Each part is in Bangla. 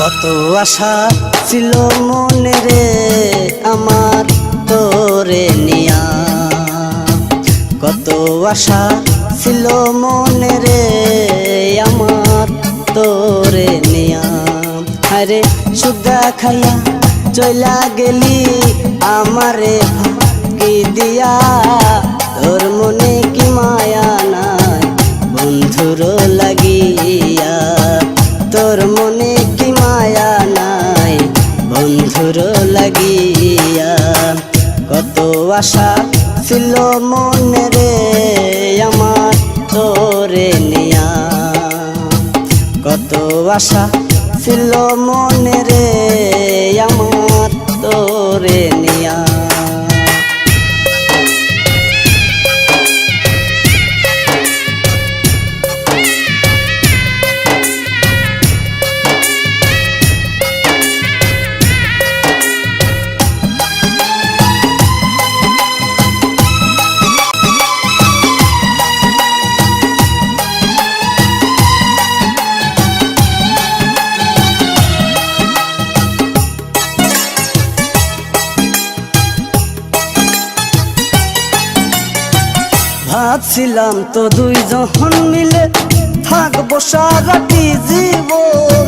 কত আশা ছিল মনে রে আমার তোরে নিয়া, কত আশা ছিল মনে রে আমার তোরে নিয়া। আরে সুদা খাইয়া চইলা গেলি আমারে ফাঁকি দিয়া, তোর মনে কি মায়া নাই বন্ধুর লাগিয়া, তোর মনে কি মায়া নাই বন্ধুর লাগিয়া। কত আশা ছিল মনে রে আমার তোরে নিয়া, কত আশা ছিল মনে রে আমার তোরে নিয়া। ভাবছিলাম তো দুইজন মিলে থাকবো সারাটি জীবন,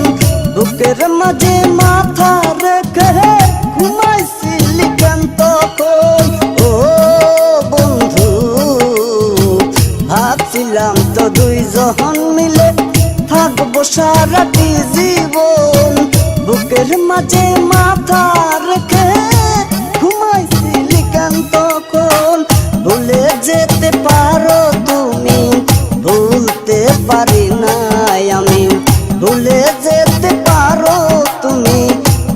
বুকের মাঝে মাথা রেখে ঘুমাইছিলি কেন তখন ও বন্ধু। ভাবছিলাম তো দুইজন মিলে থাকবো সারাটি জীবন, বুকের মাঝে মাথা রেখে ঘুমাইছিলি কেন তখন। ভুলে যেতে পারো তুমি, ভুলতে পারি নাই আমি, ভুলে যেতে পারো তুমি,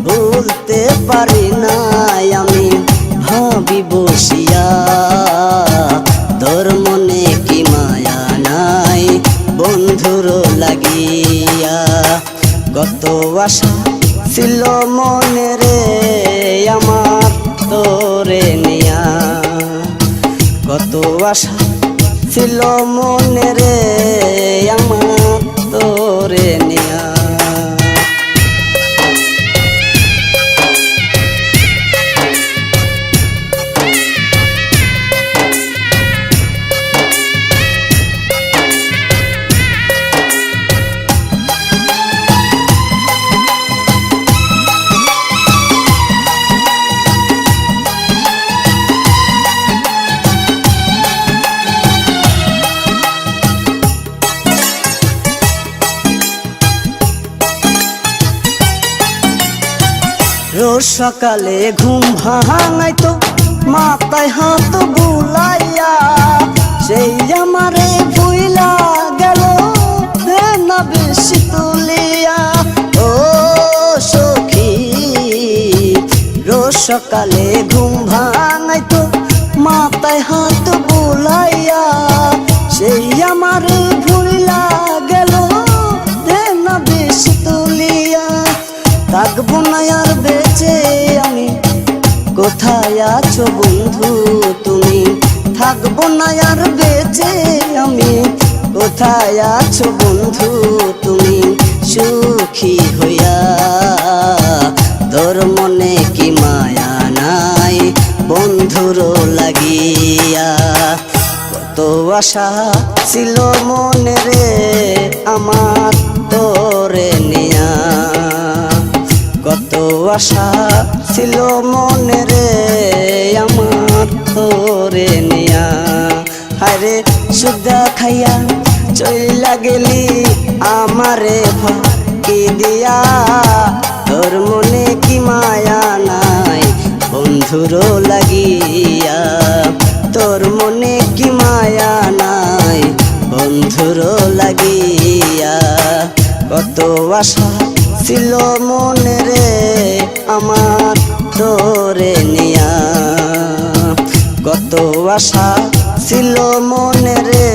ভুলতে পারি নাই আমি। ভাবি বসিয়া তোর মনে কি মায়া নাই বন্ধুর লাগিয়া, কত আশা ছিল মনে রে আমার তোরে নিয়া, কত আশা ছিল মনে রে আমার তোরে নিয়া। রোজ সকালে ঘুম ভাঙাইতো মাথায় হাত বুলাইয়া, সেই আমারে ভুইলা গেল না বেশি তুলিয়া ও সখী। রোজ সকালে ঘুম ভাঙাইতো মাথায় হাত বুলাইয়া, সেই আমারে ভুইলা গেল না বেশি তুলিয়া। থাকবো না আর বেঁচে আমি, কোথায় আছো বন্ধু তুমি, থাকবো না আর বেঁচে আমি, কোথায় আছো বন্ধু তুমি। সুখী হইয়া তোর মনে কি মায়া নাই বন্ধুর লাগিয়া, কত আশা ছিল মনে রে আমার তোরে নিয়া, কত আশা ছিল মনে রে আমার তোরে নিয়া। হায়রে সুদা খাইয়া চইলা গেলি আমারে ফাঁকি দিয়া, তোর মনে কি মায়া নাই বন্ধুর লাগিয়া, তোর মনে কি মায়া নাই বন্ধুর লাগিয়া। কত আশা ছিল মনে রে আমার তোরে নিয়া, কত আশা ছিল মনে রে